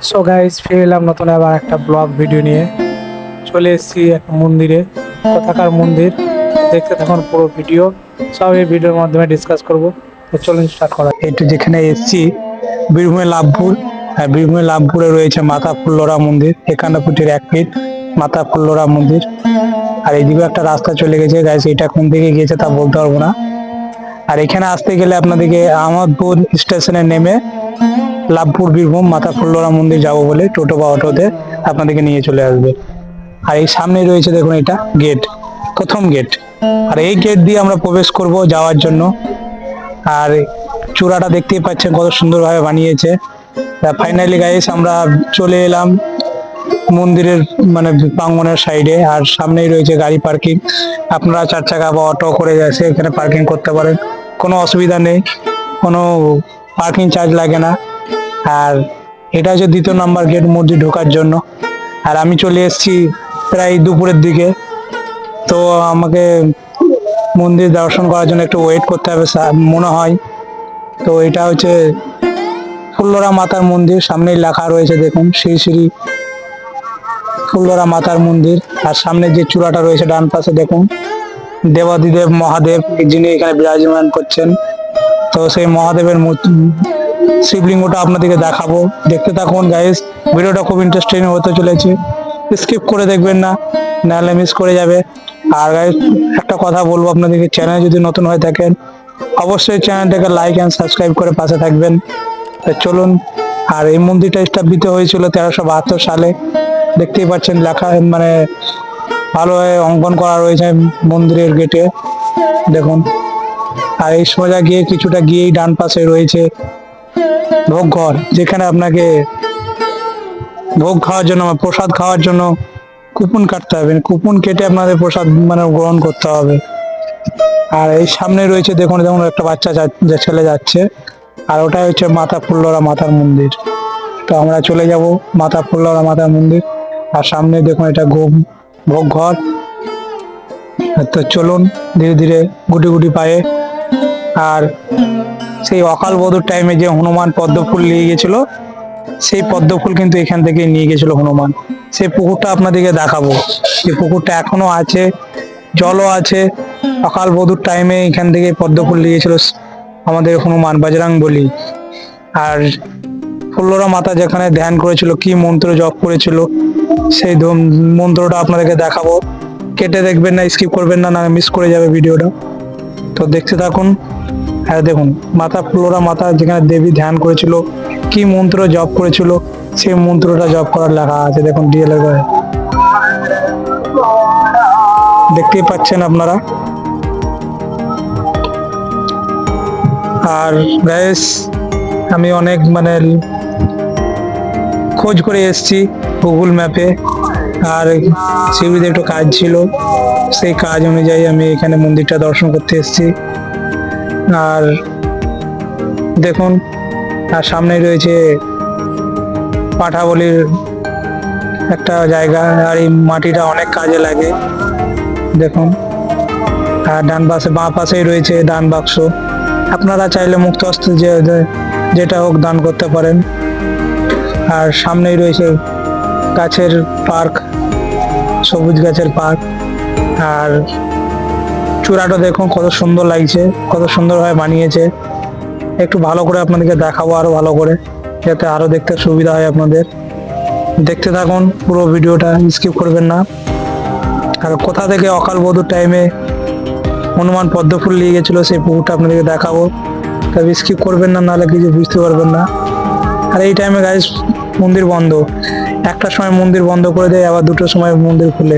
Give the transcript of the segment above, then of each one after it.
So guys, ফিরে এলাম নতুন আবার একটা ব্লগ ভিডিও নিয়ে। চলে এসেছি একটা মন্দিরে। কোথাকার মন্দির দেখতে থাকুন পুরো ভিডিও, সব এই ভিডিওর মাধ্যমে ডিসকাস করব। তো চলুন স্টার্ট করা। একটু যেখানে এসেছি বীরভূমের লাভপুর, আর বীরভূমের লাভপুরে রয়েছে মাতা ফুল্লরা মন্দির, 51 ফুটের 1 ফিট মাতা ফুল্লরা মন্দির। আর এইদিকে একটা রাস্তা চলে গেছে গাইস, এটা কোন দিকে গিয়েছে তা বলতে পারবো না। আর এখানে আসতে গেলে আপনাদেরকে আহমদপুর স্টেশনে নেমে লাভপুর বীরভূম মাতা ফুল্লরা মন্দির যাবো বলে টোটো বা অটোতে আপনাদেরকে নিয়ে চলে আসবে। আর এই সামনে রয়েছে দেখুন, এটা গেট, প্রথম গেট। আর এই গেট দিয়ে আমরা প্রবেশ করব যাওয়ার জন্য। আর চূড়াটা দেখতেই পাচ্ছেন কত সুন্দরভাবে বানিয়েছে। ফাইনালি গাইস আমরা চলে এলাম মন্দিরের মানে প্রাঙ্গণের সাইডে। আর সামনেই রয়েছে গাড়ি পার্কিং, আপনারা 4 চাকা বা অটো করে এসে এখানে পার্কিং করতে পারেন, কোনো অসুবিধা নেই, কোনো পার্কিং চার্জ লাগে না। আর এটা হচ্ছে 2 নম্বর গেট মন্দির ঢোকার জন্য। আর আমি চলে এসেছি প্রায় দুপুরের দিকে, তো আমাকে মন্দির দর্শন করার জন্য একটু ওয়েট করতে হবে মনে হয়। তো এটা হচ্ছে ফুল্লরা মাতার মন্দির, সামনেই লেখা রয়েছে দেখুন শ্রী শ্রী ফুল্লরা মাতার মন্দির। আর সামনে যে চূড়াটা রয়েছে ডান পাশে দেখুন দেবাদিদেব মহাদেব যিনি এখানে বিরাজমান করছেন। তো সেই মহাদেবের মূর্তি শিবলিঙ্গটা আপনাদেরকে দেখাবো, দেখতে থাকুন গাইস। ভিডিওটা খুব ইন্টারেস্টিং হতে চলেছে, স্কিপ করে দেখবেন না, নাহলে মিস করে যাবে। আর গাইস একটা কথা বলবো আপনাদেরকে, চ্যানেল যদি নতুন হয়ে থাকেন অবশ্যই চ্যানেলটাকে লাইক অ্যান্ড সাবস্ক্রাইব করে পাশে থাকবেন। তো চলুন। আর এই মন্দিরটা স্থাপিত হয়েছিল 1372 সালে, দেখতেই পাচ্ছেন লেখা মানে ভালোভাবে অঙ্কন করা রয়েছে মন্দিরের গেটে দেখুন। আর এই সোজা গিয়ে কিছুটা গিয়েই ডান পাশে রয়েছে ভোগ ঘর, যেখানে আপনাকে ভোগ খাওয়ার জন্য প্রসাদ খাওয়ার জন্য কুপন কাটতে হবে, কুপন কেটে আপনাদের প্রসাদ মানে গ্রহণ করতে হবে। আর এই সামনে রয়েছে দেখুন দেখুন একটা বাচ্চা ছেলে যাচ্ছে, আর ওটাই হচ্ছে মাতা ফুল্লরা মাতার মন্দির। তো আমরা চলে যাব মাতা ফুল্লরা মাতার মন্দির। আর সামনে দেখুন এটা ভোগ ঘর। তো চলুন ধীরে ধীরে গুটি গুটি পায়ে। আর সেই অকাল বোধর টাইমে যে হনুমান পদ্ম ফুল নিয়ে গেছিল, সেই পদ্ম ফুল কিন্তু এখান থেকে নিয়ে গেছিল হনুমান। সেই পুকুরটা আপনাদেরকে দেখাবো, যে পুকুরটা এখনো আছে, জলও আছে। অকাল বোধর টাইমে এখান থেকে পদ্ম ফুল নিয়ে গেছিল আমাদের হনুমান বজরংবলী। আর ফুল্লরা মাতা যেখানে ধ্যান করেছিল, কি মন্ত্র জপ করেছিল, সেই মন্ত্রটা আপনাদেরকে দেখাবো। কেটে দেখবেন না, স্কিপ করবেন না, না মিস করে যাবে ভিডিওটা। তো দেখতে থাকুন। হ্যাঁ দেখুন, মাতা ফুল্লরা মাতা যেখানে দেবী ধ্যান করেছিল, কি মন্ত্র জপ করেছিল, সেই মন্ত্রটা জপ করার লেখা আছে দেখুন ডিএলএ করে, দেখতেই পাচ্ছেন আপনারা। আর গাইস আমি অনেক মানে খোঁজ করে এসেছি গুগল ম্যাপে, আর সেগুলিতে একটু কাজ ছিল, সেই কাজ অনুযায়ী আমি এখানে মন্দিরটা দর্শন করতে এসেছি। আর দেখুন, আর সামনেই রয়েছে পাঠাবলির একটা জায়গা, আর এই মাটিটা অনেক কাজে লাগে দেখুন। আর ডান পাশে বাঁ পাশেই রয়েছে দান বাক্স, আপনারা চাইলে মুক্ত হস্তে যেটা হোক দান করতে পারেন। আর সামনেই রয়েছে গাছের পার্ক, সবুজ গাছের পার্ক। আর চূড়াটা দেখুন কত সুন্দর লাগছে, কত সুন্দরভাবে বানিয়েছে। একটু ভালো করে আপনাদেরকে দেখাবো, আরো ভালো করে, যাতে আরো দেখতে সুবিধা হয় আপনাদের। দেখতে থাকুন পুরো ভিডিওটা, স্কিপ করবেন না। আর কোথা থেকে অকাল বোধর টাইমে হনুমান পদ্ম ফুল নিয়ে গেছিল, সেই পুকুরটা আপনাদেরকে দেখাবো, তবে স্কিপ করবেন না, নাহলে কিছু বুঝতে পারবেন না। আর এই টাইমে গাইস মন্দির বন্ধ, 1টার সময় মন্দির বন্ধ করে দেয়, আবার 2টোর সময় মন্দির খুলে।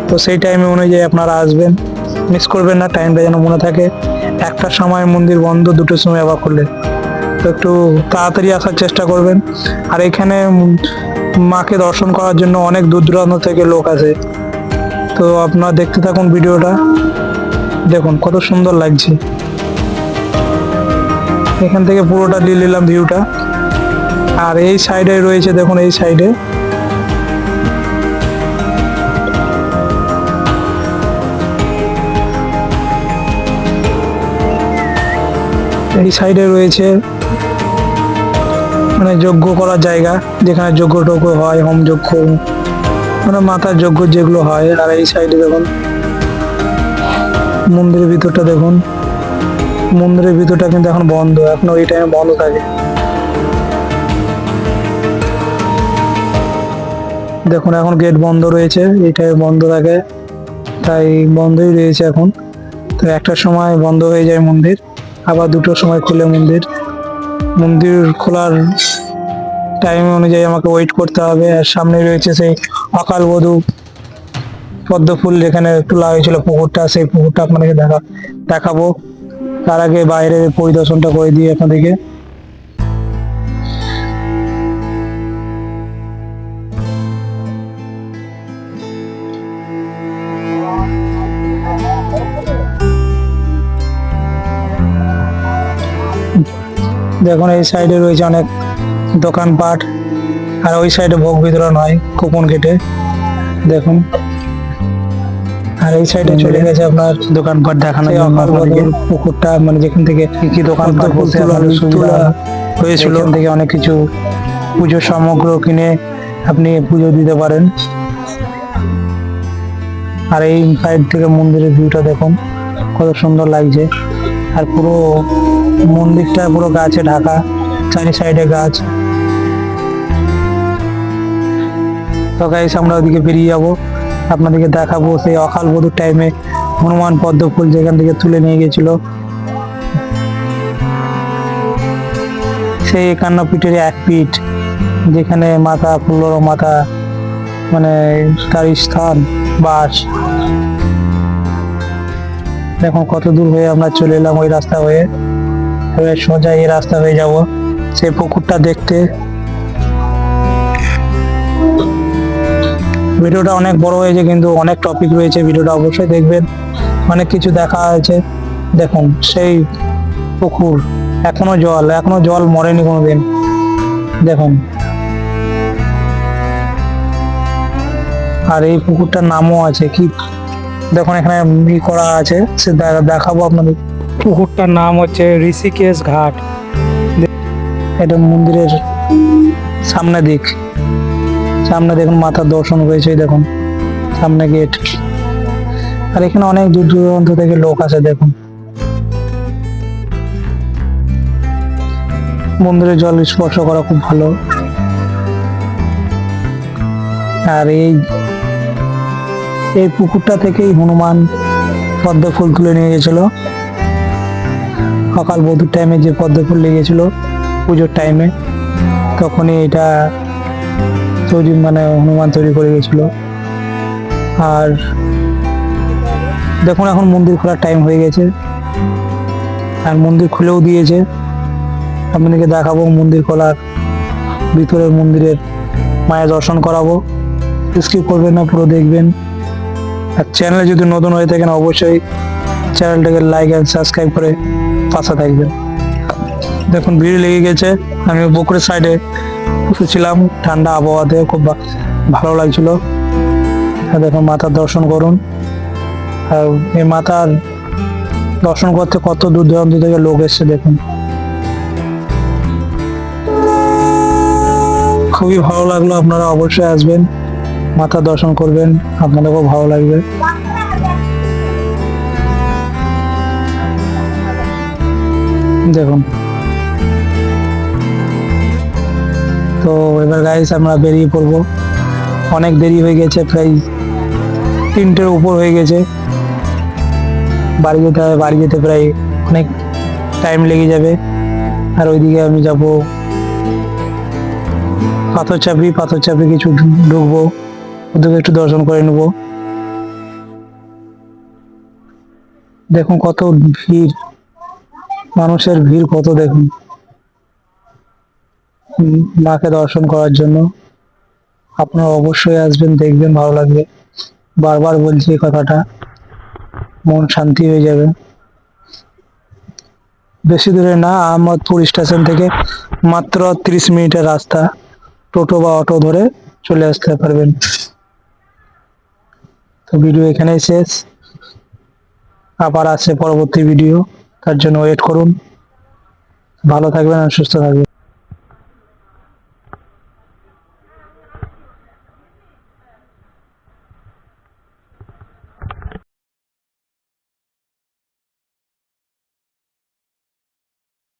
তো সেই টাইমে অনুযায়ী আপনারা আসবেন, মিস করবেন না, টাইমটা যেন মনে থাকে। 1টার সময় মন্দির বন্ধ, 2টোর সময় আবার খুলে। তো একটু তাড়াতাড়ি আসার চেষ্টা করবেন। আর এখানে মাকে দর্শন করার জন্য অনেক দূর দূরান্ত থেকে লোক আসে। তো আপনারা দেখতে থাকুন ভিডিওটা, দেখুন কত সুন্দর লাগছে। এখান থেকে পুরোটা নিয়ে নিলাম ভিউটা। আর এই সাইডে রয়েছে দেখুন, এই সাইডে রয়েছে মানে যজ্ঞ করার জায়গা, যেখানে যজ্ঞ টজ্ঞ হয়, হোম যজ্ঞ, মানে মাতার যজ্ঞ যেগুলো হয়। আর এই সাইডে দেখুন মন্দিরের ভিতরটা দেখুন, মন্দিরের ভিতরটা কিন্তু এখন বন্ধ, এখন ওই টাইমে বন্ধ থাকে। দেখুন এখন গেট বন্ধ রয়েছে, এই টাইমে বন্ধ থাকে, তাই বন্ধই রয়েছে এখন। তো একটার সময় বন্ধ হয়ে যায় মন্দির, আবার দুটোর সময় খুলে মন্দির। মন্দির খোলার টাইম অনুযায়ী আমাকে ওয়েট করতে হবে। আর সামনে রয়েছে সেই অকাল বধূ পদ্ম ফুল যেখানে তোলা হয়েছিল পুকুরটা, সেই পুকুরটা আপনাদেরকে দেখাবো। তার আগে বাইরে পরিদর্শনটা করে দিই আপনাদেরকে। দেখুন এই সাইডে রয়েছে অনেক দোকানপাট, আর ওই সাইডে ভোগ বিতরণ হয় কুপন কেটে, দেখুন। আর এই সাইডে চলে গেছে আপনার দোকানপাট দেখানোর জন্য আপনাদের পুকুরটা, মানে যেখান থেকে কি কি দোকানপাট বসে তোলা হয়েছিল, থেকে অনেক কিছু পুজোর সামগ্রী কিনে আপনি পুজো দিতে পারেন। আর এই সাইড থেকে মন্দিরের ভিউটা দেখুন কত সুন্দর লাগছে। আর পুরো মন্দিরটা পুরো গাছে ঢাকা, চারি সাইডে গাছ। তো গাইস আমরা ওদিকে বেরিয়ে যাবো, আপনাদেরকে দেখাবো সেই অকাল বধূর টাইমে হনুমান পদ্ম ফুল যেখান থেকে তুলে নিয়ে গেছিল, সেই 51 ফিটের 1 ফিট যেখানে মাতা ফুল্লর মাতা, মানে তার স্থান বাস। দেখুন কত দূর হয়ে আমরা চলে এলাম ওই রাস্তা হয়ে, এবার সোজা এই রাস্তা হয়ে যাব সেই পুকুরটা দেখতে। ভিডিওটা অনেক বড় হয়েছে, কিন্তু অনেক টপিক রয়েছে, ভিডিওটা অবশ্যই দেখবেন, অনেক কিছু দেখা হয়েছে। দেখুন সেই পুকুর, এখনো জল মরেনি কোনোদিন, দেখুন। আর এই পুকুরটার নামও আছে কি, দেখুন এখানে করা আছে, সে দেখাবো আপনাদের। পুকুরটার নাম হচ্ছে ঋষিকেশ ঘাট। এটা মন্দিরের সামনে দিক, সামনে দেখুন মাতার দর্শন হয়েছে, দেখুন সামনে গেট। আর এখানে অনেক দূর দূরান্ত থেকে লোক আসে, দেখুন মন্দিরের জল স্পর্শ করা খুব ভালো। আর এই পুকুরটা থেকেই হনুমান পদ্ম ফুল তুলে নিয়ে গেছিল সকাল বধূর টাইমে, যে পদ্ম ফুল লেগেছিল পুজোর টাইমে, তখনই এটা তৈরি, মানে হনুমান তৈরি করে গেছিল। আর দেখুন এখন মন্দির খোলার টাইম হয়ে গেছে, আর মন্দির খুলেও দিয়েছে। আপনাদেরকে দেখাবো মন্দির খোলার ভিতরের মন্দিরের মায়ের দর্শন করাবো, স্কিপ করবেন না, পুরো দেখবেন। আর চ্যানেলে যদি নতুন হয়ে থাকেন অবশ্যই চ্যানেলটাকে লাইক অ্যান্ড সাবস্ক্রাইব করে পাশে থাকবেন। দেখুন ভিড় লেগে গেছে, আমি পুকুরের সাইডে বসেছিলাম, ঠান্ডা আবহাওয়াতে খুব ভালো লাগছিল। দেখুন মাতার দর্শন করুন, আর এই মাতার দর্শন করতে কত দূর দূরান্ত থেকে লোক এসছে, দেখুন খুবই ভালো লাগলো। আপনারা অবশ্যই আসবেন, মাতার দর্শন করবেন, আপনাদেরও ভালো লাগবে। দেখুন তো এবার গাইস আমরা বেরিয়ে পড়বো, অনেক দেরি হয়ে গেছে, প্রায় 3টের উপর হয়ে গেছে। বাড়ি যেতে হবে, বাড়ি যেতে প্রায় অনেক টাইম লেগে যাবে। আর ওইদিকে আমি যাব পাথর চাপি কিছু ঢুকবো, ওদেরকে একটু দর্শন করে নেবো। দেখুন কত ভিড়, মানুষের ভিড় কত, দেখুন মাকে দর্শন করার জন্য। আপনারা অবশ্যই আসবেন, দেখবেন, ভালো লাগবে। বারবার বলছি এই কথাটা, মন শান্তি হয়ে যাবে। বেশি দূরে না, আহমদপুর স্টেশন থেকে মাত্র 30 মিনিটের রাস্তা, টোটো বা অটো ধরে চলে আসতে পারবেন। তো ভিডিও এখানেই শেষ, আবার আসছে পরবর্তী ভিডিও, তার জন্য ওয়েট করুন। ভালো থাকবেন আর সুস্থ থাকবেন।